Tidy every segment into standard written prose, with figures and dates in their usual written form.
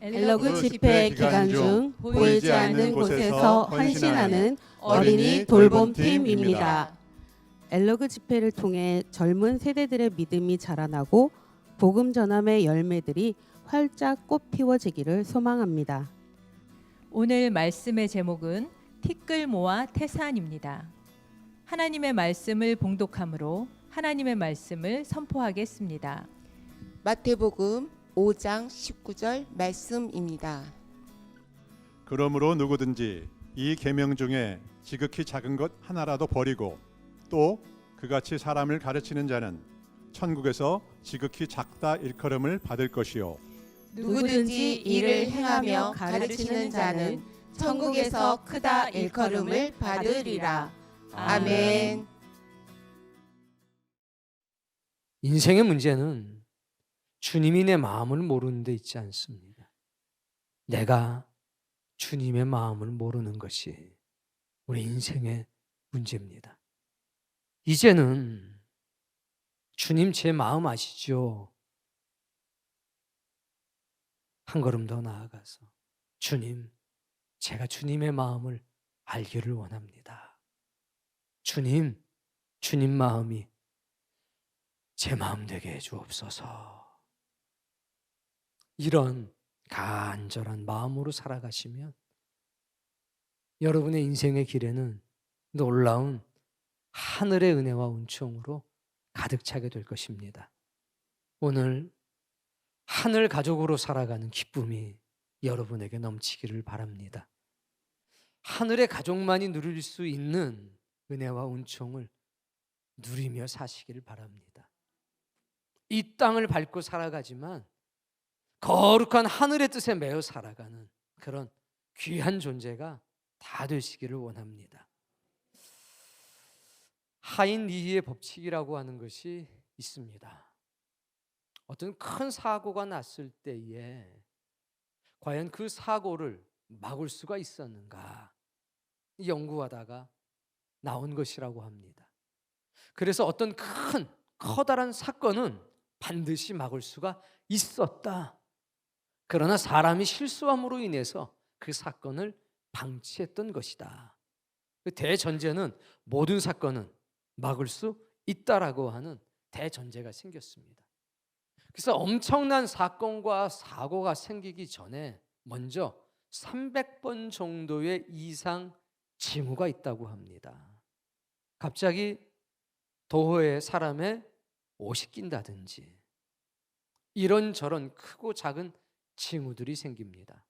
엘러그 집회 기간 중 보이지 않는 곳에서 헌신하는 어린이 돌봄팀입니다. 엘러그 집회를 통해 젊은 세대들의 믿음이 자라나고 복음 전함의 열매들이 활짝 꽃 피워지기를 소망합니다. 오늘 말씀의 제목은 티끌 모아 태산입니다. 하나님의 말씀을 봉독함으로 하나님의 말씀을 선포하겠습니다. 마태복음 5장 19절 말씀입니다. 그러므로 누구든지 이 계명 중에 지극히 작은 것 하나라도 버리고 또 그같이 사람을 가르치는 자는 천국에서 지극히 작다 일컬음을 받을 것이요 누구든지 이를 행하며 가르치는 자는 천국에서 크다 일컬음을 받으리라. 아멘. 인생의 문제는 주님이 내 마음을 모르는 데 있지 않습니다. 내가 주님의 마음을 모르는 것이 우리 인생의 문제입니다. 이제는 주님 제 마음 아시죠? 한 걸음 더 나아가서 주님, 제가 주님의 마음을 알기를 원합니다. 주님 마음이 제 마음 되게 해주옵소서. 이런 간절한 마음으로 살아가시면 여러분의 인생의 길에는 놀라운 하늘의 은혜와 은총으로 가득 차게 될 것입니다. 오늘 하늘 가족으로 살아가는 기쁨이 여러분에게 넘치기를 바랍니다. 하늘의 가족만이 누릴 수 있는 은혜와 은총을 누리며 사시기를 바랍니다. 이 땅을 밟고 살아가지만 거룩한 하늘의 뜻에 매여 살아가는 그런 귀한 존재가 다 되시기를 원합니다. 하인리히의 법칙이라고 하는 것이 있습니다. 어떤 큰 사고가 났을 때에 과연 그 사고를 막을 수가 있었는가 연구하다가 나온 것이라고 합니다. 그래서 어떤 커다란 사건은 반드시 막을 수가 있었다. 그러나 사람이 실수함으로 인해서 그 사건을 방치했던 것이다. 그 대전제는 모든 사건은 막을 수 있다라고 하는 대전제가 생겼습니다. 그래서 엄청난 사건과 사고가 생기기 전에 먼저 300번 정도의 이상 징후가 있다고 합니다. 갑자기 도로에 사람의 옷이 낀다든지 이런저런 크고 작은 징후들이 생깁니다.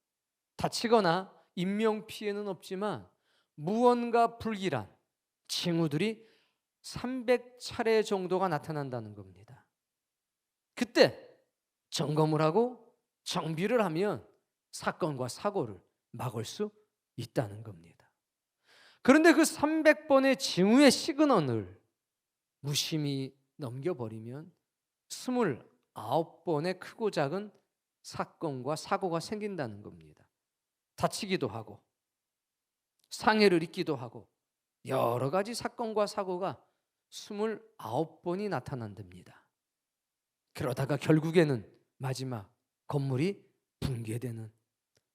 다치거나 인명피해는 없지만 무언가 불길한 징후들이 300차례 정도가 나타난다는 겁니다. 그때 점검을 하고 정비를 하면 사건과 사고를 막을 수 있다는 겁니다. 그런데 그 300번의 징후의 시그널을 무심히 넘겨버리면 29번의 크고 작은 사건과 사고가 생긴다는 겁니다. 다치기도 하고 상해를 입기도 하고 여러 가지 사건과 사고가 29번이 나타난답니다. 그러다가 결국에는 마지막 건물이 붕괴되는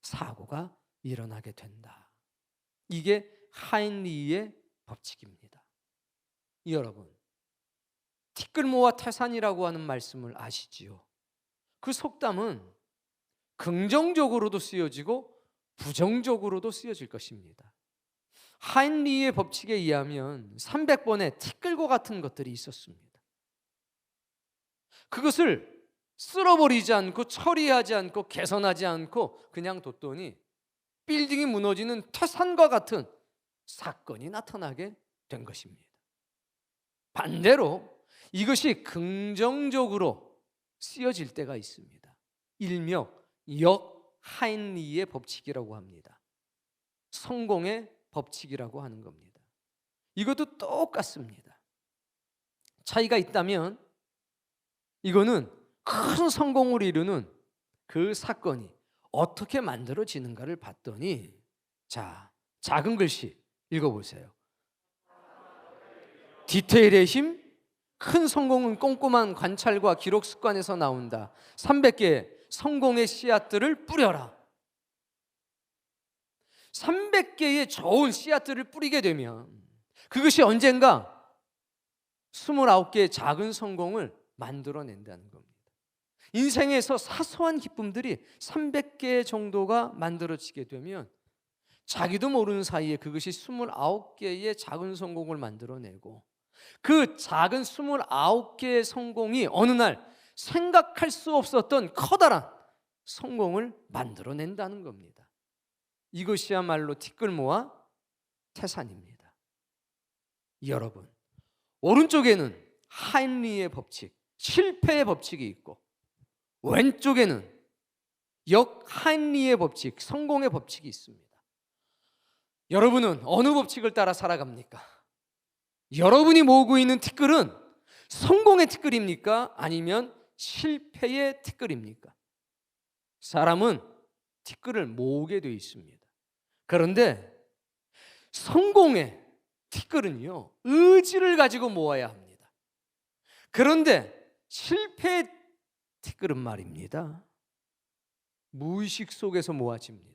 사고가 일어나게 된다. 이게 하인리히의 법칙입니다. 여러분, 티끌 모아 태산이라고 하는 말씀을 아시지요? 그 속담은 긍정적으로도 쓰여지고 부정적으로도 쓰여질 것입니다. 하인리히의 법칙에 의하면 300번의 티끌과 같은 것들이 있었습니다. 그것을 쓸어버리지 않고 처리하지 않고 개선하지 않고 그냥 뒀더니 빌딩이 무너지는 태산과 같은 사건이 나타나게 된 것입니다. 반대로 이것이 긍정적으로 쓰여질 때가 있습니다. 일명 역하인리히의 법칙이라고 합니다. 성공의 법칙이라고 하는 겁니다. 이것도 똑같습니다. 차이가 있다면 이거는 큰 성공을 이루는 그 사건이 어떻게 만들어지는가를 봤더니 자, 작은 글씨 읽어보세요. 디테일의 힘, 큰 성공은 꼼꼼한 관찰과 기록 습관에서 나온다. 300개 성공의 씨앗들을 뿌려라. 300개의 좋은 씨앗들을 뿌리게 되면 그것이 언젠가 29개의 작은 성공을 만들어낸다는 겁니다. 인생에서 사소한 기쁨들이 300개 정도가 만들어지게 되면 자기도 모르는 사이에 그것이 29개의 작은 성공을 만들어내고 그 작은 29개의 성공이 어느 날 생각할 수 없었던 커다란 성공을 만들어낸다는 겁니다. 이것이야말로 티끌모아 태산입니다. 여러분, 오른쪽에는 하임리의 법칙, 실패의 법칙이 있고 왼쪽에는 역하임리의 법칙, 성공의 법칙이 있습니다. 여러분은 어느 법칙을 따라 살아갑니까? 여러분이 모으고 있는 티끌은 성공의 티끌입니까? 아니면 실패의 티끌입니까? 사람은 티끌을 모으게 되어 있습니다. 그런데 성공의 티끌은요, 의지를 가지고 모아야 합니다. 그런데 실패의 티끌은 말입니다, 무의식 속에서 모아집니다.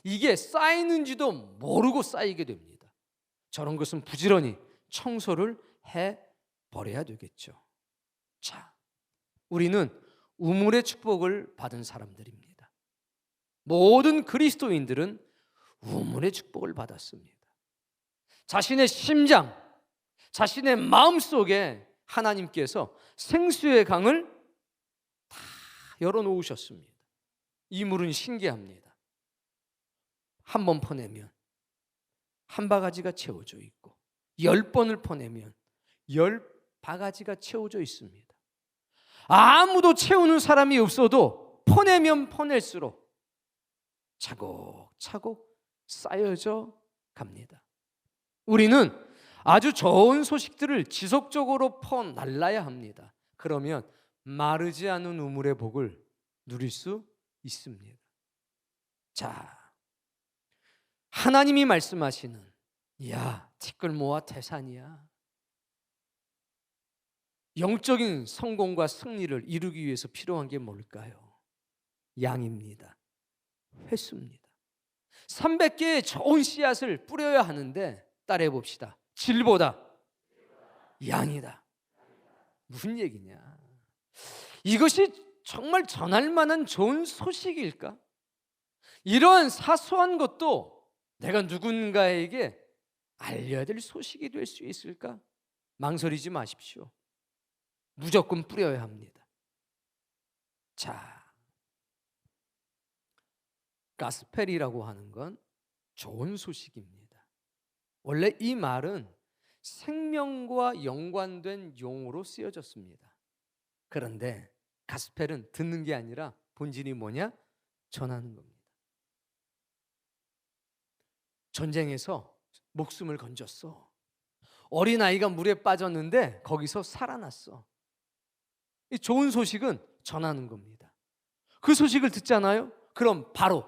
이게 쌓이는지도 모르고 쌓이게 됩니다. 저런 것은 부지런히 청소를 해버려야 되겠죠. 자, 우리는 우물의 축복을 받은 사람들입니다. 모든 그리스도인들은 우물의 축복을 받았습니다. 자신의 심장, 자신의 마음속에 하나님께서 생수의 강을 다 열어놓으셨습니다. 이 물은 신기합니다. 한 번 퍼내면 한 바가지가 채워져 있고 10번을 퍼내면 10바가지가 채워져 있습니다. 아무도 채우는 사람이 없어도 퍼내면 퍼낼수록 차곡차곡 쌓여져 갑니다. 우리는 아주 좋은 소식들을 지속적으로 퍼날라야 합니다. 그러면 마르지 않은 우물의 복을 누릴 수 있습니다. 자, 하나님이 말씀하시는 야, 티끌모아 태산이야, 영적인 성공과 승리를 이루기 위해서 필요한 게 뭘까요? 양입니다. 횟수입니다. 300개의 좋은 씨앗을 뿌려야 하는데 따라해 봅시다. 질보다 양이다. 무슨 얘기냐? 이것이 정말 전할 만한 좋은 소식일까? 이러한 사소한 것도 내가 누군가에게 알려야 될 소식이 될 수 있을까? 망설이지 마십시오. 무조건 뿌려야 합니다. 자, 가스펠이라고 하는 건 좋은 소식입니다. 원래 이 말은 생명과 연관된 용어로 쓰여졌습니다. 그런데 가스펠은 듣는 게 아니라 본질이 뭐냐? 전하는 겁니다. 전쟁에서 목숨을 건졌어. 어린아이가 물에 빠졌는데 거기서 살아났어. 이 좋은 소식은 전하는 겁니다. 그 소식을 듣잖아요? 그럼 바로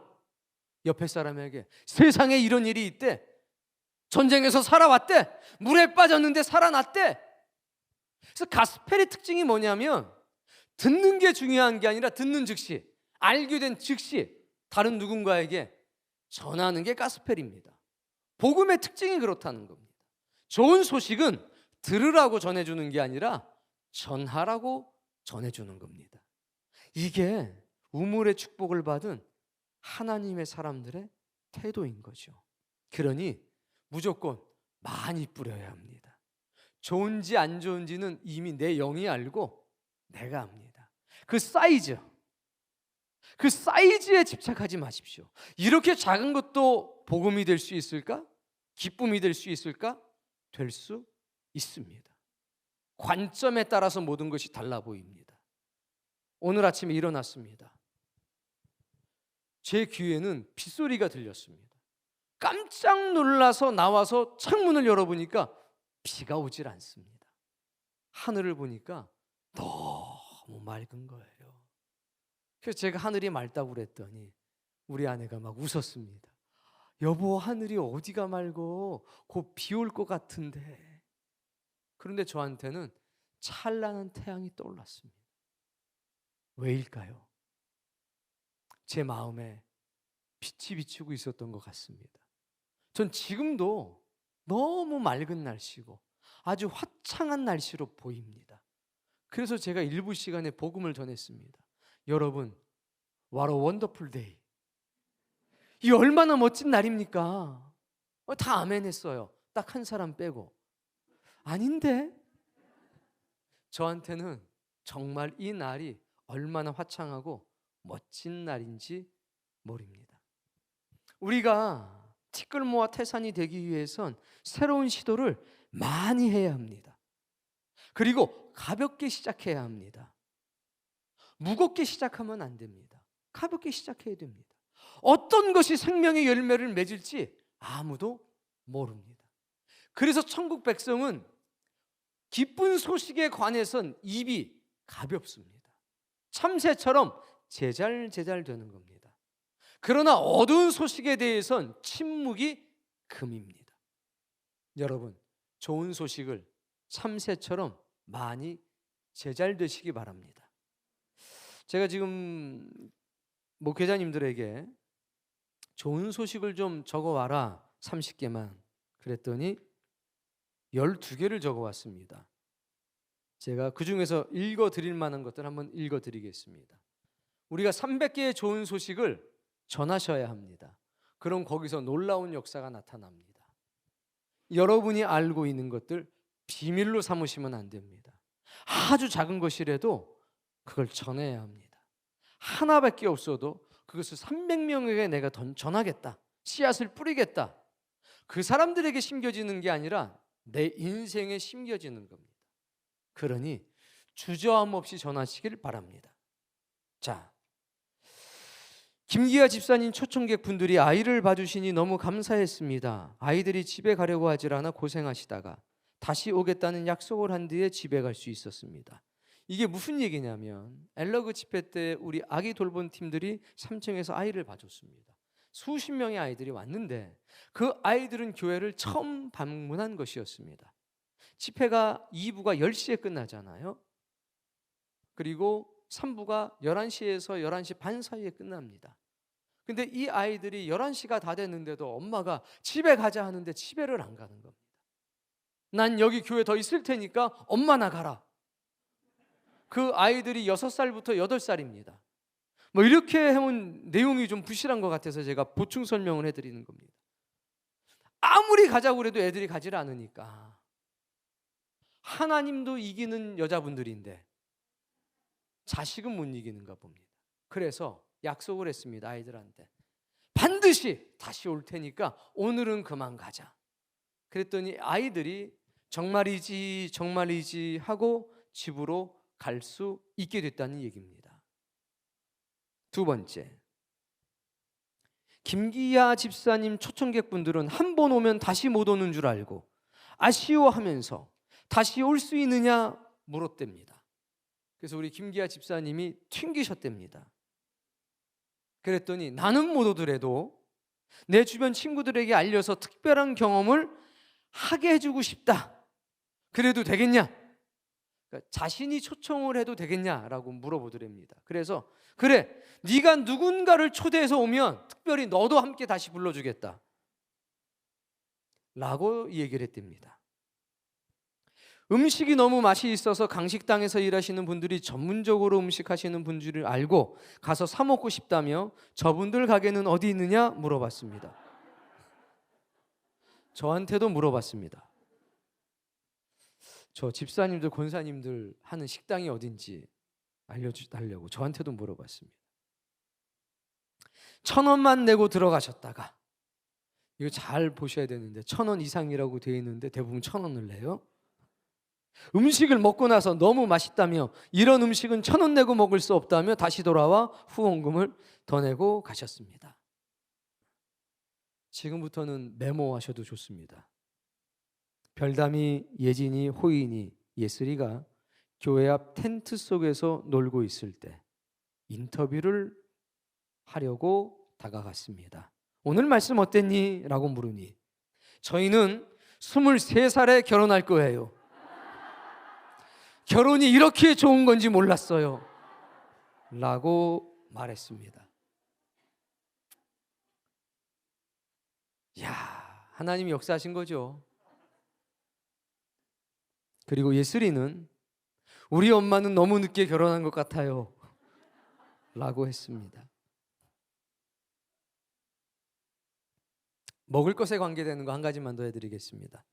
옆에 사람에게 세상에 이런 일이 있대, 전쟁에서 살아왔대, 물에 빠졌는데 살아났대. 그래서 가스펠의 특징이 뭐냐면 듣는 게 중요한 게 아니라 듣는 즉시, 알게 된 즉시 다른 누군가에게 전하는 게 가스펠입니다. 복음의 특징이 그렇다는 겁니다. 좋은 소식은 들으라고 전해주는 게 아니라 전하라고 전해주는 겁니다. 이게 우물의 축복을 받은 하나님의 사람들의 태도인 거죠. 그러니 무조건 많이 뿌려야 합니다. 좋은지 안 좋은지는 이미 내 영이 알고 내가 압니다. 그 사이즈에 집착하지 마십시오. 이렇게 작은 것도 복음이 될 수 있을까? 기쁨이 될 수 있을까? 될 수 있습니다. 관점에 따라서 모든 것이 달라 보입니다. 오늘 아침에 일어났습니다. 제 귀에는 빗소리가 들렸습니다. 깜짝 놀라서 나와서 창문을 열어보니까 비가 오질 않습니다. 하늘을 보니까 너무 맑은 거예요. 그래서 제가 하늘이 맑다고 그랬더니 우리 아내가 막 웃었습니다. 여보, 하늘이 어디가 맑고 곧 비 올 것 같은데. 그런데 저한테는 찬란한 태양이 떠올랐습니다. 왜일까요? 제 마음에 빛이 비추고 있었던 것 같습니다. 전 지금도 너무 맑은 날씨고 아주 화창한 날씨로 보입니다. 그래서 제가 일부 시간에 복음을 전했습니다. 여러분, what a wonderful day. 이 얼마나 멋진 날입니까? 다 아멘 했어요. 딱 한 사람 빼고. 아닌데? 저한테는 정말 이 날이 얼마나 화창하고 멋진 날인지 모릅니다. 우리가 티끌모아 태산이 되기 위해선 새로운 시도를 많이 해야 합니다. 그리고 가볍게 시작해야 합니다. 무겁게 시작하면 안 됩니다. 가볍게 시작해야 됩니다. 어떤 것이 생명의 열매를 맺을지 아무도 모릅니다. 그래서 천국 백성은 기쁜 소식에 관해선 입이 가볍습니다. 참새처럼 제잘제잘 되는 겁니다. 그러나 어두운 소식에 대해선 침묵이 금입니다. 여러분, 좋은 소식을 참새처럼 많이 제잘되시기 바랍니다. 제가 지금 목회자님들에게 좋은 소식을 좀 적어와라 30개만 그랬더니 12개를 적어왔습니다. 제가 그 중에서 읽어드릴 만한 것들 한번 읽어드리겠습니다. 우리가 300개의 좋은 소식을 전하셔야 합니다. 그럼 거기서 놀라운 역사가 나타납니다. 여러분이 알고 있는 것들 비밀로 삼으시면 안 됩니다. 아주 작은 것이라도 그걸 전해야 합니다. 하나밖에 없어도 그것을 300명에게 내가 전하겠다. 씨앗을 뿌리겠다. 그 사람들에게 심겨지는 게 아니라 내 인생에 심겨지는 겁니다. 그러니 주저함 없이 전하시길 바랍니다. 자, 김기아 집사님 초청객 분들이 아이를 봐주시니 너무 감사했습니다. 아이들이 집에 가려고 하질 않아 고생하시다가 다시 오겠다는 약속을 한 뒤에 집에 갈 수 있었습니다. 이게 무슨 얘기냐면 엘러그 집회 때 우리 아기 돌본 팀들이 3층에서 아이를 봐줬습니다. 수십 명의 아이들이 왔는데 그 아이들은 교회를 처음 방문한 것이었습니다. 집회가 2부가 10시에 끝나잖아요. 그리고 3부가 11시에서 11시 반 사이에 끝납니다. 근데 이 아이들이 11시가 다 됐는데도 엄마가 집에 가자 하는데 집에를 안 가는 겁니다. 난 여기 교회 더 있을 테니까 엄마 나 가라. 그 아이들이 6살부터 8살입니다. 뭐 이렇게 해온 내용이 좀 부실한 것 같아서 제가 보충 설명을 해드리는 겁니다. 아무리 가자고 해도 애들이 가지를 않으니까 하나님도 이기는 여자분들인데 자식은 못 이기는가 봅니다. 그래서 약속을 했습니다. 아이들한테 반드시 다시 올 테니까 오늘은 그만 가자. 그랬더니 아이들이 정말이지 정말이지 하고 집으로 갈 수 있게 됐다는 얘기입니다. 두 번째, 김기아 집사님 초청객분들은 한 번 오면 다시 못 오는 줄 알고 아쉬워하면서 다시 올 수 있느냐 물었답니다. 그래서 우리 김기아 집사님이 튕기셨답니다. 그랬더니 나는 못 오더라도 내 주변 친구들에게 알려서 특별한 경험을 하게 해주고 싶다. 그래도 되겠냐? 그러니까 자신이 초청을 해도 되겠냐라고 물어보더랍니다. 그래서 그래, 네가 누군가를 초대해서 오면 특별히 너도 함께 다시 불러주겠다 라고 얘기를 했답니다. 음식이 너무 맛이 있어서 강식당에서 일하시는 분들이 전문적으로 음식 하시는 분들을 알고 가서 사 먹고 싶다며 저분들 가게는 어디 있느냐 물어봤습니다. 저한테도 물어봤습니다. 저 집사님들 권사님들 하는 식당이 어딘지 알려달라고 저한테도 물어봤습니다. 1,000원만 내고 들어가셨다가, 이거 잘 보셔야 되는데 1,000원 이상이라고 되어 있는데 대부분 1,000원을 내요. 음식을 먹고 나서 너무 맛있다며 이런 음식은 1,000원 내고 먹을 수 없다며 다시 돌아와 후원금을 더 내고 가셨습니다. 지금부터는 메모하셔도 좋습니다. 별담이, 예진이, 호인이, 예슬이가 교회 앞 텐트 속에서 놀고 있을 때 인터뷰를 하려고 다가갔습니다. 오늘 말씀 어땠니? 라고 물으니 저희는 23살에 결혼할 거예요. 결혼이 이렇게 좋은 건지 몰랐어요 라고 말했습니다. 야, 하나님이 역사하신 거죠. 그리고 예슬이는 우리 엄마는 너무 늦게 결혼한 것 같아요 라고 했습니다. 먹을 것에 관계되는 거 한 가지만 더 해드리겠습니다.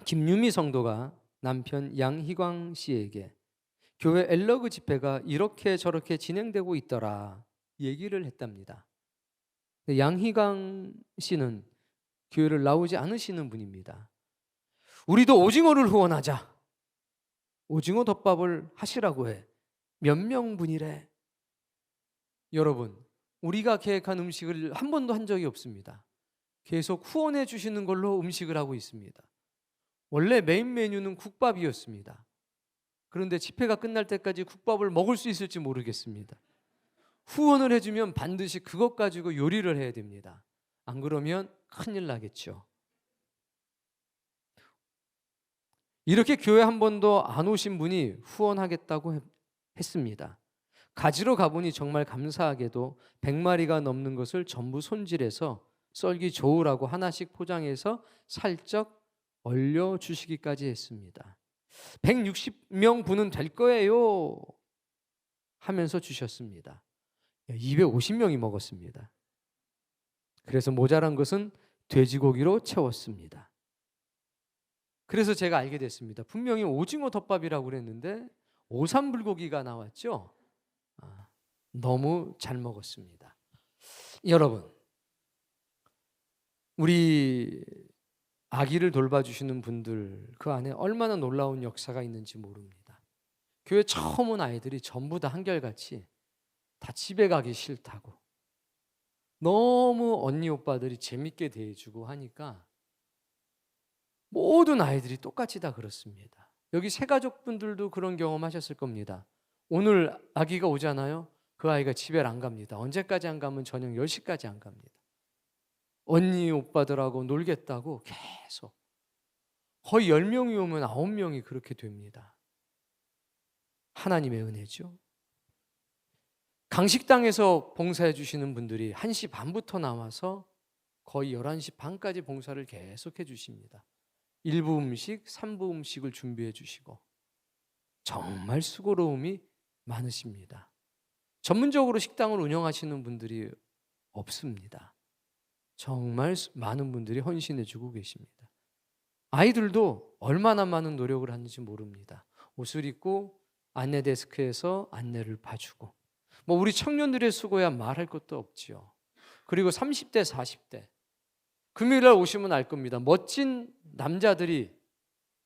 김유미 성도가 남편 양희광 씨에게 교회 엘러그 집회가 이렇게 저렇게 진행되고 있더라 얘기를 했답니다. 양희광 씨는 교회를 나오지 않으시는 분입니다. 우리도 오징어를 후원하자. 오징어 덮밥을 하시라고 해. 몇 명분이래. 여러분, 우리가 계획한 음식을 한 번도 한 적이 없습니다. 계속 후원해 주시는 걸로 음식을 하고 있습니다. 원래 메인 메뉴는 국밥이었습니다. 그런데 집회가 끝날 때까지 국밥을 먹을 수 있을지 모르겠습니다. 후원을 해주면 반드시 그것 가지고 요리를 해야 됩니다. 안 그러면 큰일 나겠죠. 이렇게 교회 한 번도 안 오신 분이 후원하겠다고 했습니다. 가지러 가보니 정말 감사하게도 100마리가 넘는 것을 전부 손질해서 썰기 좋으라고 하나씩 포장해서 살짝 얼려주시기까지 했습니다. 160명 분은 될 거예요 하면서 주셨습니다. 250명이 먹었습니다. 그래서 모자란 것은 돼지고기로 채웠습니다. 그래서 제가 알게 됐습니다. 분명히 오징어 덮밥이라고 그랬는데 오삼불고기가 나왔죠. 너무 잘 먹었습니다. 여러분, 우리 아기를 돌봐주시는 분들 그 안에 얼마나 놀라운 역사가 있는지 모릅니다. 교회 처음 온 아이들이 전부 다 한결같이 다 집에 가기 싫다고 너무 언니 오빠들이 재밌게 대해주고 하니까 모든 아이들이 똑같이 다 그렇습니다. 여기 새가족분들도 그런 경험하셨을 겁니다. 오늘 아기가 오잖아요. 그 아이가 집에 안 갑니다. 언제까지 안 가면 저녁 10시까지 안 갑니다. 언니 오빠들하고 놀겠다고 계속 거의 10명이 오면 9명이 그렇게 됩니다. 하나님의 은혜죠. 강식당에서 봉사해 주시는 분들이 1시 반부터 나와서 거의 11시 반까지 봉사를 계속해 주십니다. 1부 음식, 3부 음식을 준비해 주시고 정말 수고로움이 많으십니다. 전문적으로 식당을 운영하시는 분들이 없습니다. 정말 많은 분들이 헌신해 주고 계십니다. 아이들도 얼마나 많은 노력을 하는지 모릅니다. 옷을 입고 안내 데스크에서 안내를 봐주고 뭐 우리 청년들의 수고야 말할 것도 없지요. 그리고 30대, 40대 금요일 날 오시면 알 겁니다. 멋진 남자들이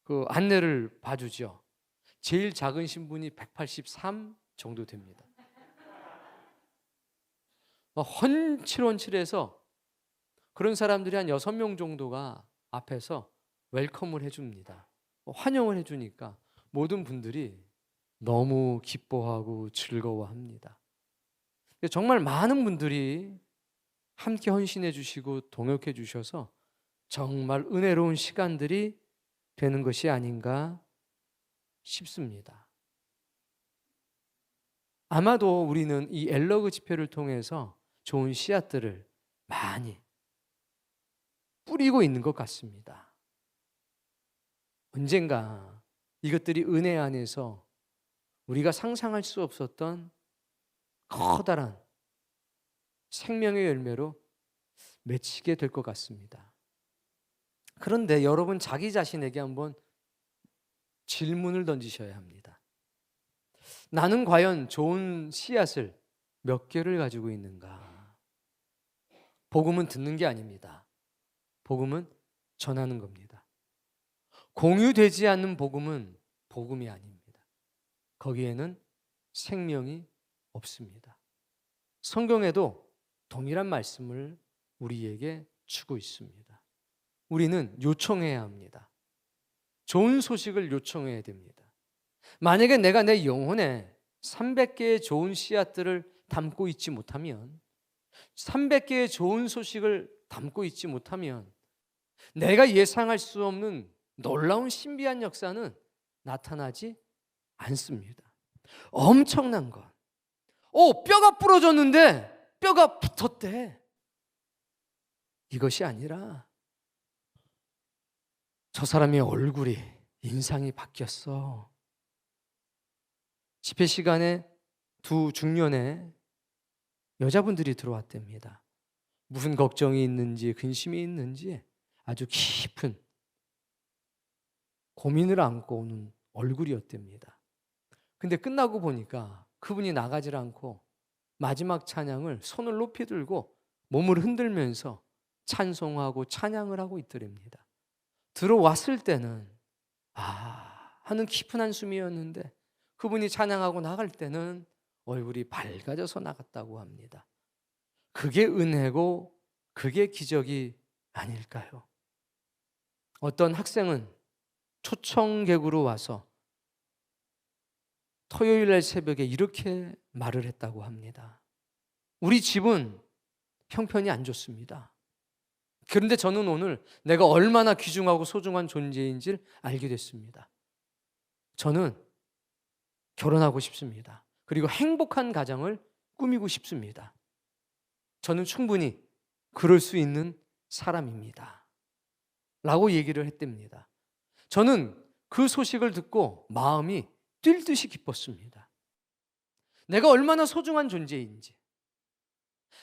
그 안내를 봐주죠. 제일 작은 신분이 183 정도 됩니다. 헌칠헌칠해서 그런 사람들이 한 6명 정도가 앞에서 웰컴을 해줍니다. 환영을 해주니까 모든 분들이 너무 기뻐하고 즐거워합니다. 정말 많은 분들이 함께 헌신해 주시고 동역해 주셔서 정말 은혜로운 시간들이 되는 것이 아닌가 싶습니다. 아마도 우리는 이 엘러그 집회를 통해서 좋은 씨앗들을 많이 뿌리고 있는 것 같습니다. 언젠가 이것들이 은혜 안에서 우리가 상상할 수 없었던 커다란 생명의 열매로 맺히게 될 것 같습니다. 그런데 여러분 자기 자신에게 한번 질문을 던지셔야 합니다. 나는 과연 좋은 씨앗을 몇 개를 가지고 있는가? 복음은 듣는 게 아닙니다. 복음은 전하는 겁니다. 공유되지 않는 복음은 복음이 아닙니다. 거기에는 생명이 없습니다. 성경에도 동일한 말씀을 우리에게 주고 있습니다. 우리는 요청해야 합니다. 좋은 소식을 요청해야 됩니다. 만약에 내가 내 영혼에 300개의 좋은 씨앗들을 담고 있지 못하면 300개의 좋은 소식을 담고 있지 못하면 내가 예상할 수 없는 놀라운 신비한 역사는 나타나지 않습니다. 엄청난 것. 뼈가 부러졌는데 뼈가 붙었대. 이것이 아니라 저 사람의 얼굴이, 인상이 바뀌었어. 집회 시간에 두 중년의 여자분들이 들어왔답니다. 무슨 걱정이 있는지 근심이 있는지 아주 깊은 고민을 안고 오는 얼굴이었답니다. 근데 끝나고 보니까 그분이 나가질 않고 마지막 찬양을 손을 높이 들고 몸을 흔들면서 찬송하고 찬양을 하고 있더랍니다. 들어왔을 때는 하는 깊은 한숨이었는데 그분이 찬양하고 나갈 때는 얼굴이 밝아져서 나갔다고 합니다. 그게 은혜고 그게 기적이 아닐까요? 어떤 학생은 초청객으로 와서 토요일 날 새벽에 이렇게 말을 했다고 합니다. 우리 집은 형편이 안 좋습니다. 그런데 저는 오늘 내가 얼마나 귀중하고 소중한 존재인지를 알게 됐습니다. 저는 결혼하고 싶습니다. 그리고 행복한 가정을 꾸미고 싶습니다. 저는 충분히 그럴 수 있는 사람입니다. 라고 얘기를 했답니다. 저는 그 소식을 듣고 마음이 뛸 듯이 기뻤습니다. 내가 얼마나 소중한 존재인지,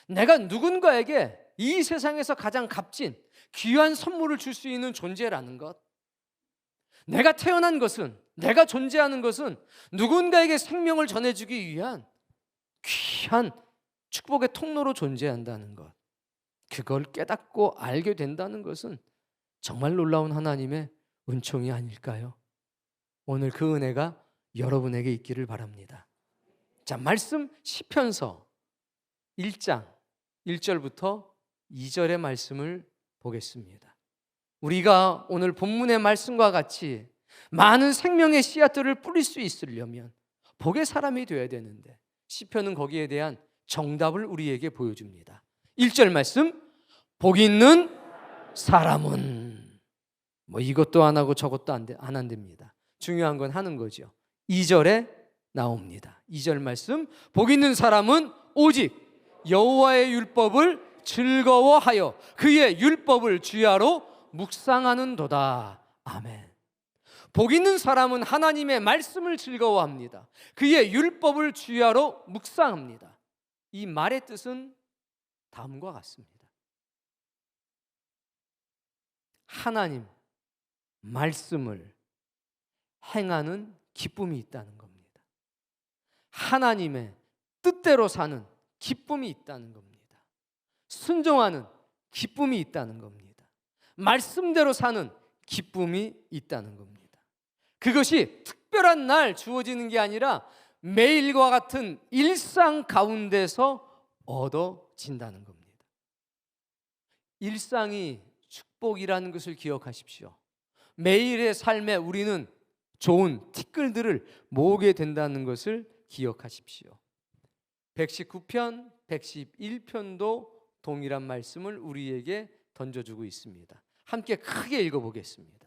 내가 누군가에게 이 세상에서 가장 값진 귀한 선물을 줄 수 있는 존재라는 것, 내가 태어난 것은, 내가 존재하는 것은 누군가에게 생명을 전해주기 위한 귀한 축복의 통로로 존재한다는 것, 그걸 깨닫고 알게 된다는 것은 정말 놀라운 하나님의 은총이 아닐까요? 오늘 그 은혜가 여러분에게 있기를 바랍니다. 자, 말씀 시편서 1장 1절부터 2절의 말씀을 보겠습니다. 우리가 오늘 본문의 말씀과 같이 많은 생명의 씨앗들을 뿌릴 수 있으려면 복의 사람이 되어야 되는데 시편은 거기에 대한 정답을 우리에게 보여줍니다. 1절 말씀, 복 있는 사람은 이것도 안 하고 저것도 안 한답니다. 중요한 건 하는 거죠. 2절에 나옵니다. 2절 말씀, 복 있는 사람은 오직 여호와의 율법을 즐거워하여 그의 율법을 주야로 묵상하는도다. 아멘. 복 있는 사람은 하나님의 말씀을 즐거워합니다. 그의 율법을 주야로 묵상합니다. 이 말의 뜻은 다음과 같습니다. 하나님 말씀을 행하는 기쁨이 있다는 겁니다. 하나님의 뜻대로 사는 기쁨이 있다는 겁니다. 순종하는 기쁨이 있다는 겁니다. 말씀대로 사는 기쁨이 있다는 겁니다. 그것이 특별한 날 주어지는 게 아니라 매일과 같은 일상 가운데서 얻어진다는 겁니다. 일상이 축복이라는 것을 기억하십시오. 매일의 삶에 우리는 좋은 티끌들을 모으게 된다는 것을 기억하십시오. 119편, 111편도 동일한 말씀을 우리에게 던져주고 있습니다. 함께 크게 읽어보겠습니다.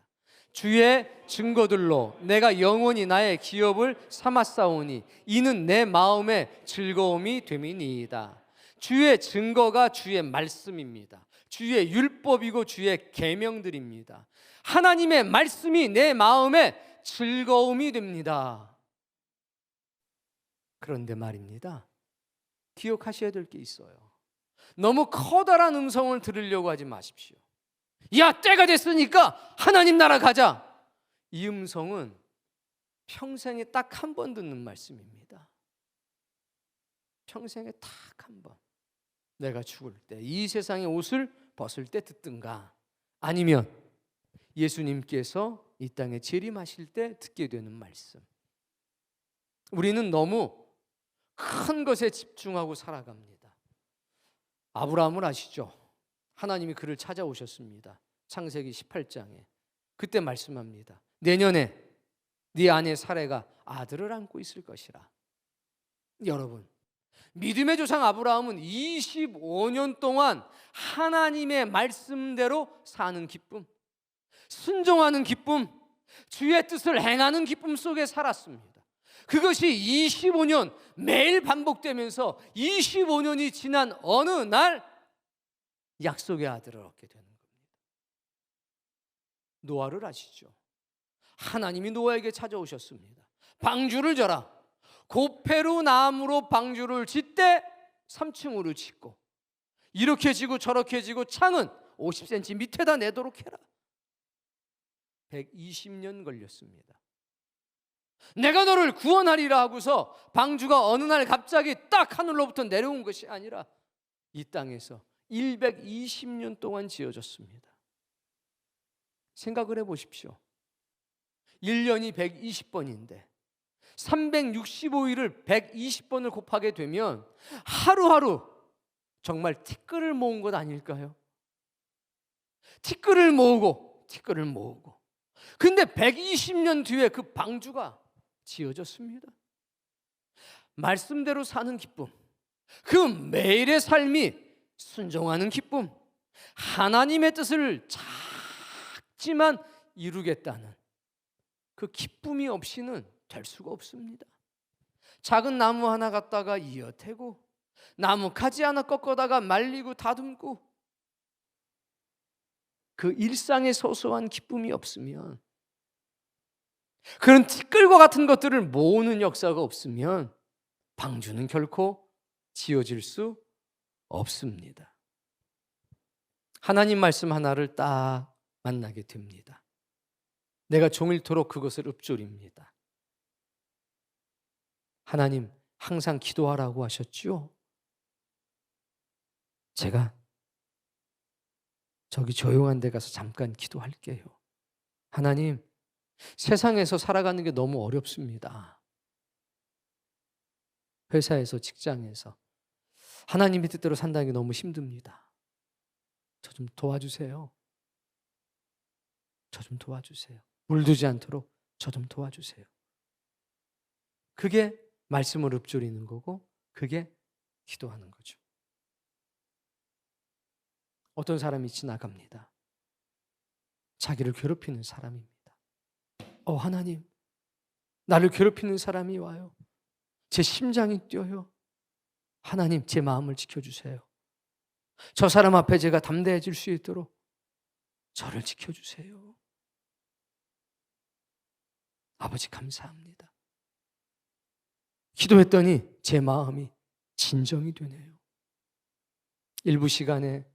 주의 증거들로 내가 영원히 나의 기업을 삼았사오니 이는 내 마음의 즐거움이 됨이니이다. 주의 증거가 주의 말씀입니다. 주의 율법이고 주의 계명들입니다. 하나님의 말씀이 내 마음의 즐거움이 됩니다. 그런데 말입니다, 기억하셔야 될 게 있어요. 너무 커다란 음성을 들으려고 하지 마십시오. 야, 때가 됐으니까 하나님 나라 가자. 이 음성은 평생에 딱 한 번 듣는 말씀입니다. 평생에 딱 한 번. 내가 죽을 때, 이 세상의 옷을 벗을 때 듣든가, 아니면 예수님께서 이 땅에 재림하실 때 듣게 되는 말씀. 우리는 너무 큰 것에 집중하고 살아갑니다. 아브라함을 아시죠? 하나님이 그를 찾아오셨습니다. 창세기 18장에. 그때 말씀합니다. 내년에 네 아내 사레가 아들을 안고 있을 것이라. 여러분, 믿음의 조상 아브라함은 25년 동안 하나님의 말씀대로 사는 기쁨, 순종하는 기쁨, 주의 뜻을 행하는 기쁨 속에 살았습니다. 그것이 25년 매일 반복되면서 25년이 지난 어느 날 약속의 아들을 얻게 되는 겁니다. 노아를 아시죠? 하나님이 노아에게 찾아오셨습니다. 방주를 져라. 고페루 나무로 방주를 짓되 3층으로 짓고 이렇게 지고 저렇게 지고 창은 50cm 밑에다 내도록 해라. 120년 걸렸습니다. 내가 너를 구원하리라 하고서 방주가 어느 날 갑자기 딱 하늘로부터 내려온 것이 아니라 이 땅에서 120년 동안 지어졌습니다. 생각을 해보십시오. 1년이 120번인데 365일을 120번을 곱하게 되면 하루하루 정말 티끌을 모은 것 아닐까요? 티끌을 모으고 근데 120년 뒤에 그 방주가 지어졌습니다. 말씀대로 사는 기쁨, 그 매일의 삶이 순종하는 기쁨, 하나님의 뜻을 작지만 이루겠다는 그 기쁨이 없이는 될 수가 없습니다. 작은 나무 하나 갖다가 이어태고 나무 가지 하나 꺾어다가 말리고 다듬고 그 일상의 소소한 기쁨이 없으면, 그런 티끌과 같은 것들을 모으는 역사가 없으면 방주는 결코 지어질 수 없습니다. 하나님 말씀 하나를 딱 만나게 됩니다. 내가 종일토록 그것을 읊조립니다. 하나님 항상 기도하라고 하셨죠? 제가 저기 조용한 데 가서 잠깐 기도할게요. 하나님, 세상에서 살아가는 게 너무 어렵습니다. 회사에서, 직장에서 하나님의 뜻대로 산다는 게 너무 힘듭니다. 저 좀 도와주세요. 저 좀 도와주세요. 물들지 않도록 저 좀 도와주세요. 그게 말씀을 읊조리는 거고, 그게 기도하는 거죠. 어떤 사람이 지나갑니다. 자기를 괴롭히는 사람입니다. 하나님, 나를 괴롭히는 사람이 와요. 제 심장이 뛰어요. 하나님, 제 마음을 지켜주세요. 저 사람 앞에 제가 담대해질 수 있도록 저를 지켜주세요. 아버지, 감사합니다. 기도했더니 제 마음이 진정이 되네요. 일부 시간에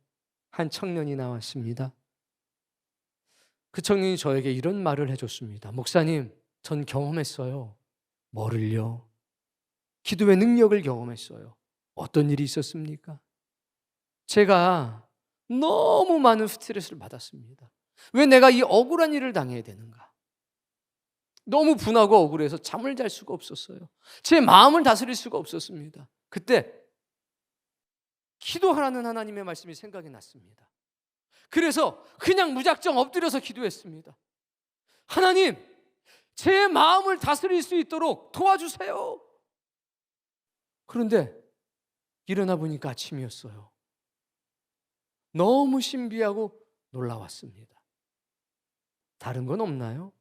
한 청년이 나왔습니다. 그 청년이 저에게 이런 말을 해줬습니다. 목사님, 전 경험했어요. 뭐를요? 기도의 능력을 경험했어요. 어떤 일이 있었습니까? 제가 너무 많은 스트레스를 받았습니다. 왜 내가 이 억울한 일을 당해야 되는가? 너무 분하고 억울해서 잠을 잘 수가 없었어요. 제 마음을 다스릴 수가 없었습니다. 그때 기도하라는 하나님의 말씀이 생각이 났습니다. 그래서 그냥 무작정 엎드려서 기도했습니다. 하나님, 제 마음을 다스릴 수 있도록 도와주세요. 그런데 일어나 보니까 아침이었어요. 너무 신비하고 놀라웠습니다. 다른 건 없나요?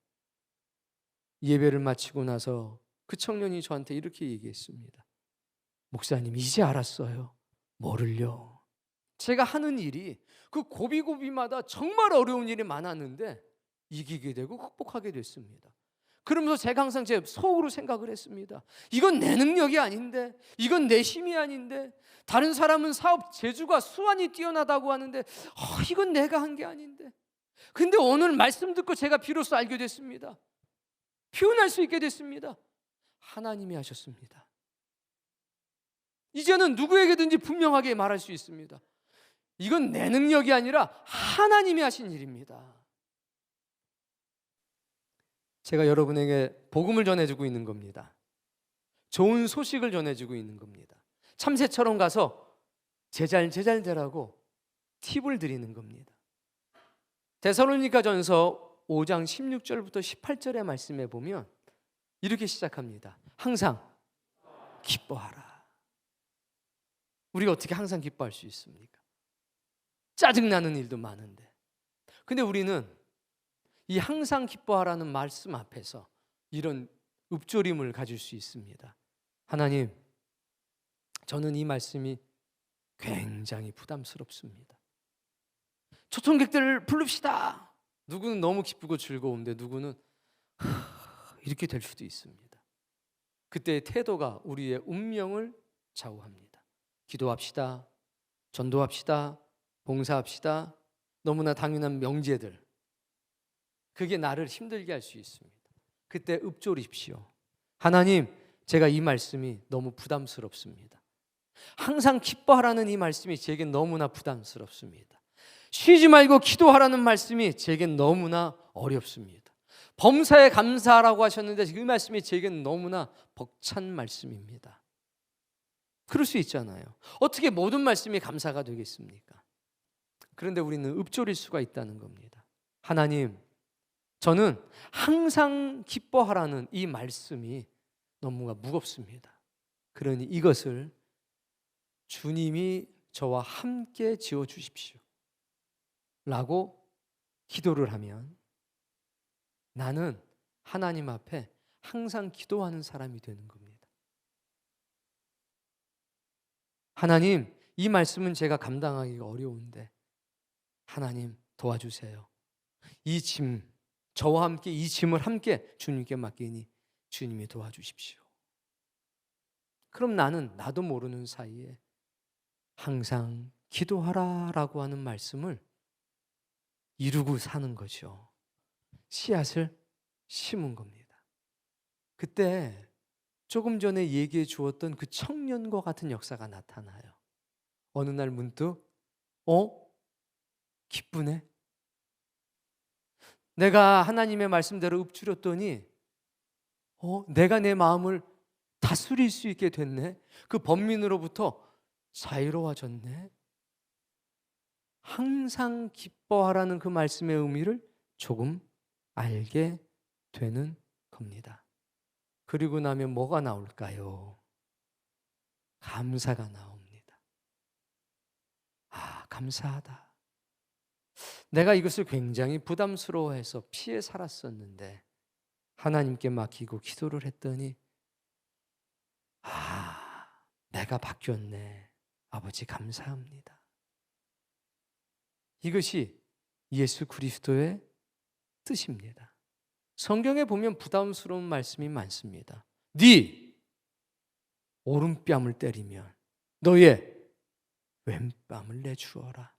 예배를 마치고 나서 그 청년이 저한테 이렇게 얘기했습니다. 목사님, 이제 알았어요. 뭐를요? 제가 하는 일이 그 고비고비마다 정말 어려운 일이 많았는데 이기게 되고 극복하게 됐습니다. 그러면서 제가 항상 제 속으로 생각을 했습니다. 이건 내 능력이 아닌데, 이건 내 힘이 아닌데, 다른 사람은 사업 재주가 수완이 뛰어나다고 하는데 이건 내가 한 게 아닌데. 근데 오늘 말씀 듣고 제가 비로소 알게 됐습니다. 표현할 수 있게 됐습니다. 하나님이 하셨습니다. 이제는 누구에게든지 분명하게 말할 수 있습니다. 이건 내 능력이 아니라 하나님이 하신 일입니다. 제가 여러분에게 복음을 전해주고 있는 겁니다. 좋은 소식을 전해주고 있는 겁니다. 참새처럼 가서 제잘 되라고 팁을 드리는 겁니다. 데살로니가전서 5장 16절부터 18절의 말씀에 보면 이렇게 시작합니다. 항상 기뻐하라. 우리가 어떻게 항상 기뻐할 수 있습니까? 짜증나는 일도 많은데. 근데 우리는 이 항상 기뻐하라는 말씀 앞에서 이런 읊조림을 가질 수 있습니다. 하나님, 저는 이 말씀이 굉장히 부담스럽습니다. 초청객들을 부릅시다. 누구는 너무 기쁘고 즐거운데 누구는 이렇게 될 수도 있습니다. 그때의 태도가 우리의 운명을 좌우합니다. 기도합시다. 전도합시다. 봉사합시다. 너무나 당연한 명제들. 그게 나를 힘들게 할 수 있습니다. 그때 읊조리십시오. 하나님, 제가 이 말씀이 너무 부담스럽습니다. 항상 기뻐하라는 이 말씀이 제겐 너무나 부담스럽습니다. 쉬지 말고 기도하라는 말씀이 제겐 너무나 어렵습니다. 범사에 감사하라고 하셨는데 그 말씀이 제겐 너무나 벅찬 말씀입니다. 그럴 수 있잖아요. 어떻게 모든 말씀이 감사가 되겠습니까? 그런데 우리는 읊조릴 수가 있다는 겁니다. 하나님, 저는 항상 기뻐하라는 이 말씀이 너무나 무겁습니다. 그러니 이것을 주님이 저와 함께 지어주십시오 라고 기도를 하면 나는 하나님 앞에 항상 기도하는 사람이 되는 겁니다. 하나님, 이 말씀은 제가 감당하기가 어려운데 하나님 도와주세요. 이 짐, 저와 함께 이 짐을 함께 주님께 맡기니 주님이 도와주십시오. 그럼 나는 나도 모르는 사이에 항상 기도하라라고 하는 말씀을 이루고 사는 거죠. 씨앗을 심은 겁니다. 그때 조금 전에 얘기해 주었던 그 청년과 같은 역사가 나타나요. 어느 날 문득 기쁘네. 내가 하나님의 말씀대로 읊조렸더니 내가 내 마음을 다스릴 수 있게 됐네. 그 번민으로부터 자유로워졌네. 항상 기뻐하라는 그 말씀의 의미를 조금 알게 되는 겁니다. 그리고 나면 뭐가 나올까요? 감사가 나옵니다. 아, 감사하다. 내가 이것을 굉장히 부담스러워해서 피해 살았었는데 하나님께 맡기고 기도를 했더니 내가 바뀌었네. 아버지 감사합니다. 이것이 예수 그리스도의 뜻입니다. 성경에 보면 부담스러운 말씀이 많습니다. 네 오른뺨을 때리면 너의 왼뺨을 내주어라.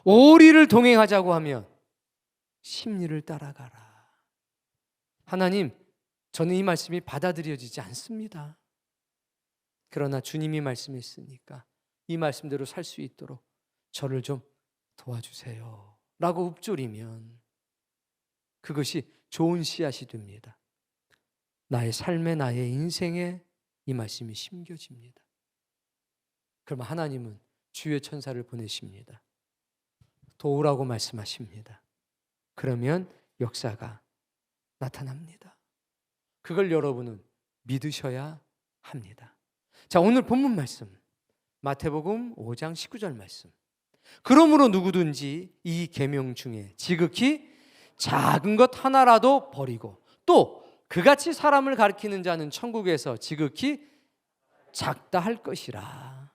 오리를 동행하자고 하면 십리를 따라가라. 하나님, 저는 이 말씀이 받아들여지지 않습니다. 그러나 주님이 말씀했으니까 이 말씀대로 살 수 있도록 저를 좀 도와주세요 라고 읊조리면 그것이 좋은 씨앗이 됩니다. 나의 삶에, 나의 인생에 이 말씀이 심겨집니다. 그럼 하나님은 주의 천사를 보내십니다. 도우라고 말씀하십니다. 그러면 역사가 나타납니다. 그걸 여러분은 믿으셔야 합니다. 자, 오늘 본문 말씀 마태복음 5장 19절 말씀. 그러므로 누구든지 이 계명 중에 지극히 작은 것 하나라도 버리고 또 그같이 사람을 가리키는 자는 천국에서 지극히 작다 할 것이라.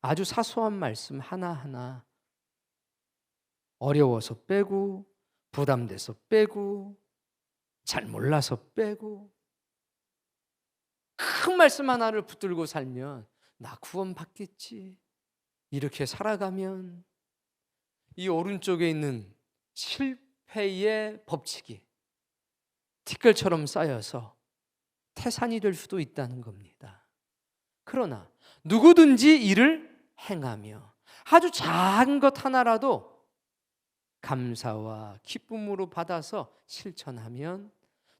아주 사소한 말씀 하나하나 어려워서 빼고 부담돼서 빼고 잘 몰라서 빼고 큰 말씀 하나를 붙들고 살면 나 구원 받겠지 이렇게 살아가면 이 오른쪽에 있는 실패의 법칙이 티끌처럼 쌓여서 태산이 될 수도 있다는 겁니다. 그러나 누구든지 이를 행하며 아주 작은 것 하나라도 감사와 기쁨으로 받아서 실천하면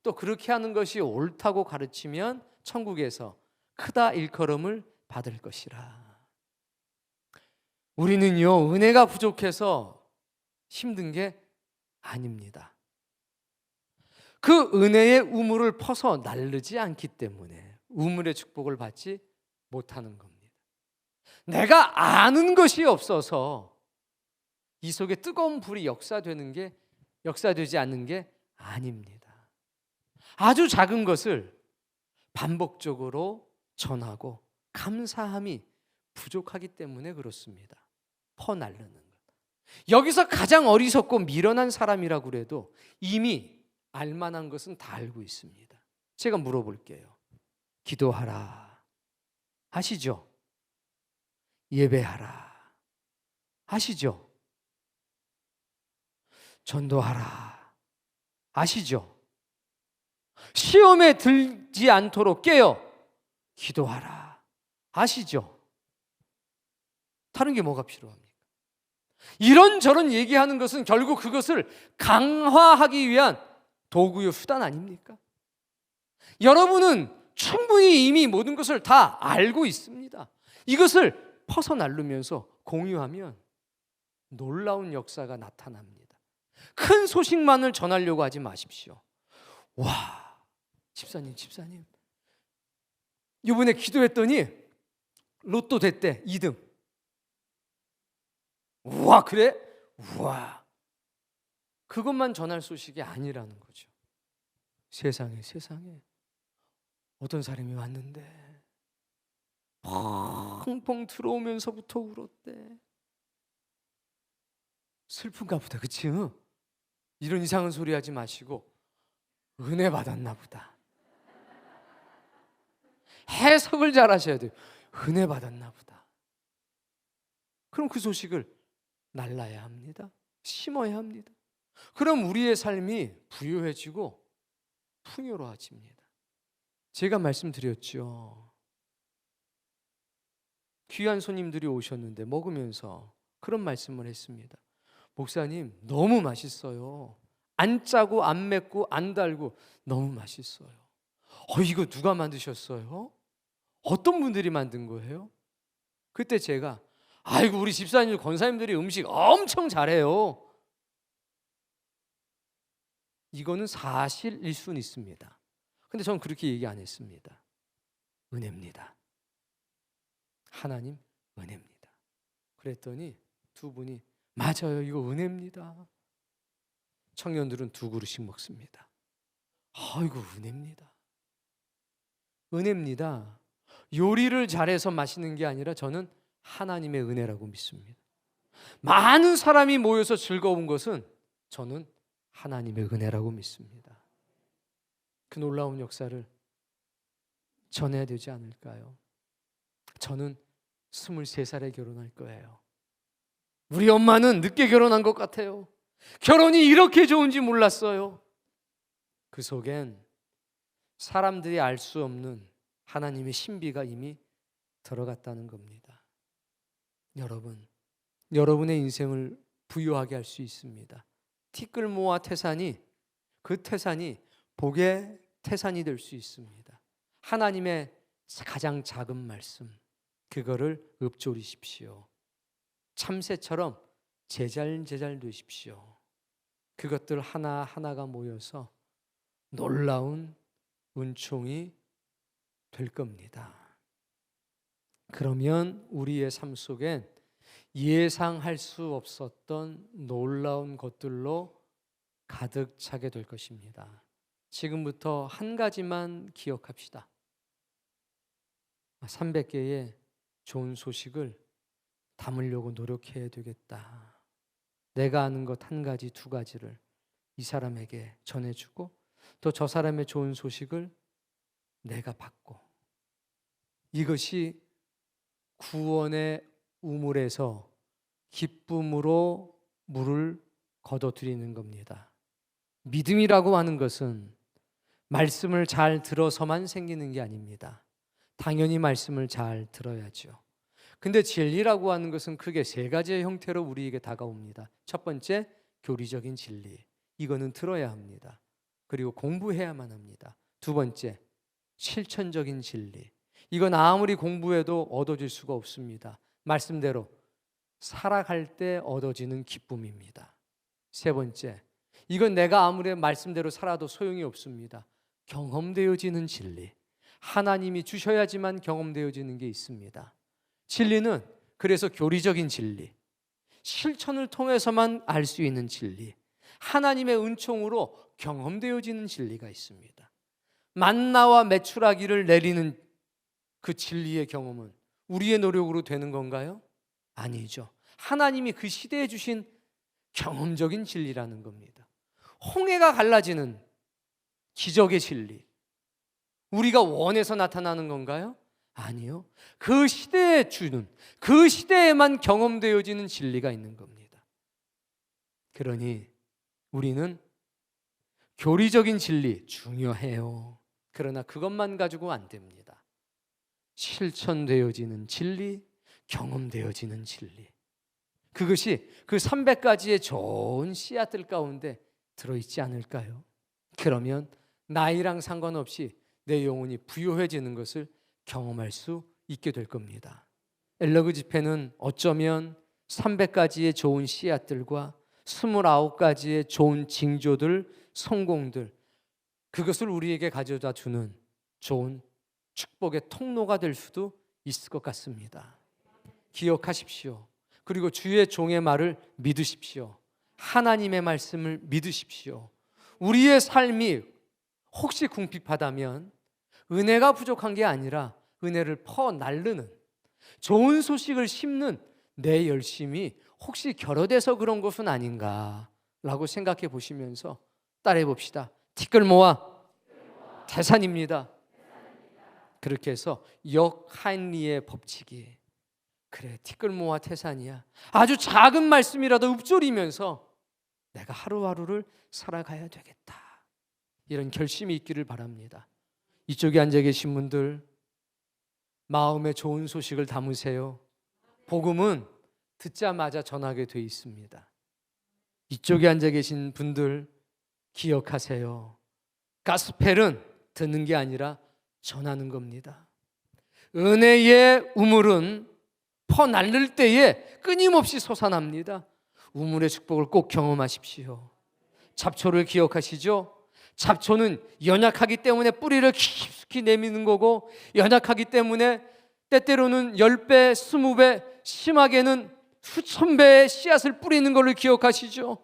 또 그렇게 하는 것이 옳다고 가르치면 천국에서 크다 일컬음을 받을 것이라. 우리는요, 은혜가 부족해서 힘든 게 아닙니다. 그 은혜의 우물을 퍼서 나르지 않기 때문에 우물의 축복을 받지 못하는 겁니다. 내가 아는 것이 없어서 이 속에 뜨거운 불이 역사되지 않는 게 아닙니다. 아주 작은 것을 반복적으로 전하고 감사함이 부족하기 때문에 그렇습니다. 퍼날르는 것. 여기서 가장 어리석고 미련한 사람이라고 그래도 이미 알만한 것은 다 알고 있습니다. 제가 물어볼게요. 기도하라 하시죠? 예배하라 하시죠? 전도하라 아시죠? 시험에 들지 않도록 깨어 기도하라 아시죠? 다른 게 뭐가 필요합니까? 이런저런 얘기하는 것은 결국 그것을 강화하기 위한 도구요 수단 아닙니까? 여러분은 충분히 이미 모든 것을 다 알고 있습니다. 이것을 퍼서나르면서 공유하면 놀라운 역사가 나타납니다. 큰 소식만을 전하려고 하지 마십시오. 와, 집사님 이번에 기도했더니 로또 됐대 2등. 우와, 그래? 우와. 그것만 전할 소식이 아니라는 거죠. 세상에 어떤 사람이 왔는데 펑펑 들어오면서부터 울었대. 슬픈가 보다, 그치? 이런 이상한 소리 하지 마시고 은혜 받았나 보다. 해석을 잘 하셔야 돼요. 은혜 받았나 보다. 그럼 그 소식을 날라야 합니다. 심어야 합니다. 그럼 우리의 삶이 부유해지고 풍요로워집니다. 제가 말씀드렸죠. 귀한 손님들이 오셨는데 먹으면서 그런 말씀을 했습니다. 목사님, 너무 맛있어요. 안 짜고 안 맵고 안 달고 너무 맛있어요. 이거 누가 만드셨어요? 어떤 분들이 만든 거예요? 그때 제가 아이고, 우리 집사님, 권사님들이 음식 엄청 잘해요. 이거는 사실일 수는 있습니다. 근데 저는 그렇게 얘기 안 했습니다. 은혜입니다. 하나님 은혜입니다. 그랬더니 두 분이 맞아요, 이거 은혜입니다. 청년들은 2그릇씩 먹습니다. 아이고, 은혜입니다. 은혜입니다. 요리를 잘해서 마시는 게 아니라 저는 하나님의 은혜라고 믿습니다. 많은 사람이 모여서 즐거운 것은 저는 하나님의 은혜라고 믿습니다. 그 놀라운 역사를 전해야 되지 않을까요? 저는 23살에 결혼할 거예요. 우리 엄마는 늦게 결혼한 것 같아요. 결혼이 이렇게 좋은지 몰랐어요. 그 속엔 사람들이 알 수 없는 하나님의 신비가 이미 들어갔다는 겁니다. 여러분, 여러분의 인생을 부유하게 할 수 있습니다. 티끌모아 태산이, 그 태산이 복의 태산이 될 수 있습니다. 하나님의 가장 작은 말씀, 그거를 읊조리십시오. 참새처럼 제잘제잘 되십시오. 그것들 하나하나가 모여서 놀라운 은총이 될 겁니다. 그러면 우리의 삶 속엔 예상할 수 없었던 놀라운 것들로 가득 차게 될 것입니다. 지금부터 한 가지만 기억합시다. 300개의 좋은 소식을 담으려고 노력해야 되겠다. 내가 아는 것 한 가지, 2가지를 이 사람에게 전해주고 또 저 사람의 좋은 소식을 내가 받고, 이것이 구원의 우물에서 기쁨으로 물을 거둬들이는 겁니다. 믿음이라고 하는 것은 말씀을 잘 들어서만 생기는 게 아닙니다. 당연히 말씀을 잘 들어야죠. 근데 진리라고 하는 것은 크게 3가지의 형태로 우리에게 다가옵니다. 첫 번째, 교리적인 진리. 이거는 들어야 합니다. 그리고 공부해야만 합니다. 2번째, 실천적인 진리. 이건 아무리 공부해도 얻어질 수가 없습니다. 말씀대로 살아갈 때 얻어지는 기쁨입니다. 3번째, 이건 내가 아무리 말씀대로 살아도 소용이 없습니다. 경험되어지는 진리. 하나님이 주셔야지만 경험되어지는 게 있습니다. 진리는 그래서 교리적인 진리, 실천을 통해서만 알 수 있는 진리, 하나님의 은총으로 경험되어지는 진리가 있습니다. 만나와 메추라기를 내리는 그 진리의 경험은 우리의 노력으로 되는 건가요? 아니죠. 하나님이 그 시대에 주신 경험적인 진리라는 겁니다. 홍해가 갈라지는 기적의 진리, 우리가 원해서 나타나는 건가요? 아니요. 그 시대에 주는, 그 시대에만 경험되어지는 진리가 있는 겁니다. 그러니 우리는 교리적인 진리 중요해요. 그러나 그것만 가지고 안 됩니다. 실천되어지는 진리, 경험되어지는 진리, 그것이 그 300가지의 좋은 씨앗들 가운데 들어있지 않을까요? 그러면 나이랑 상관없이 내 영혼이 부요해지는 것을 경험할 수 있게 될 겁니다. 엘러그 집회는 어쩌면 300가지의 좋은 씨앗들과 29가지의 좋은 징조들, 성공들, 그것을 우리에게 가져다 주는 좋은 축복의 통로가 될 수도 있을 것 같습니다. 기억하십시오. 그리고 주의 종의 말을 믿으십시오. 하나님의 말씀을 믿으십시오. 우리의 삶이 혹시 궁핍하다면 은혜가 부족한 게 아니라 은혜를 퍼날르는, 좋은 소식을 심는 내 열심이 혹시 결여돼서 그런 것은 아닌가라고 생각해 보시면서 따라해 봅시다. 티끌 모아 태산입니다. 그렇게 해서 역하인리의 법칙이, 그래 티끌 모아 태산이야. 아주 작은 말씀이라도 읊조리면서 내가 하루하루를 살아가야 되겠다, 이런 결심이 있기를 바랍니다. 이쪽에 앉아 계신 분들, 마음에 좋은 소식을 담으세요. 복음은 듣자마자 전하게 돼 있습니다. 이쪽에 앉아 계신 분들 기억하세요. 가스펠은 듣는 게 아니라 전하는 겁니다. 은혜의 우물은 퍼날릴 때에 끊임없이 솟아납니다. 우물의 축복을 꼭 경험하십시오. 잡초를 기억하시죠? 잡초는 연약하기 때문에 뿌리를 깊숙이 내미는 거고, 연약하기 때문에 때때로는 10배, 20배, 심하게는 수천 배의 씨앗을 뿌리는 것을 기억하시죠?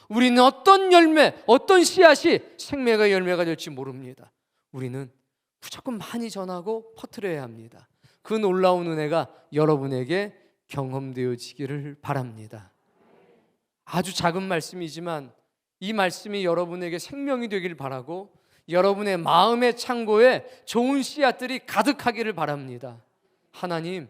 우리는 어떤 열매, 어떤 씨앗이 생명의 열매가 될지 모릅니다. 우리는 무조건 많이 전하고 퍼뜨려야 합니다. 그 놀라운 은혜가 여러분에게 경험되어지기를 바랍니다. 아주 작은 말씀이지만 이 말씀이 여러분에게 생명이 되길 바라고, 여러분의 마음의 창고에 좋은 씨앗들이 가득하기를 바랍니다. 하나님,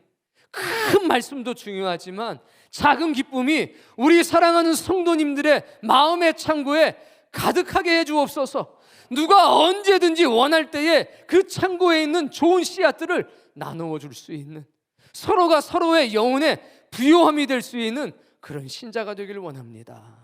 큰 말씀도 중요하지만 작은 기쁨이 우리 사랑하는 성도님들의 마음의 창고에 가득하게 해주옵소서. 누가 언제든지 원할 때에 그 창고에 있는 좋은 씨앗들을 나누어 줄 수 있는, 서로가 서로의 영혼의 부요함이 될 수 있는 그런 신자가 되기를 원합니다.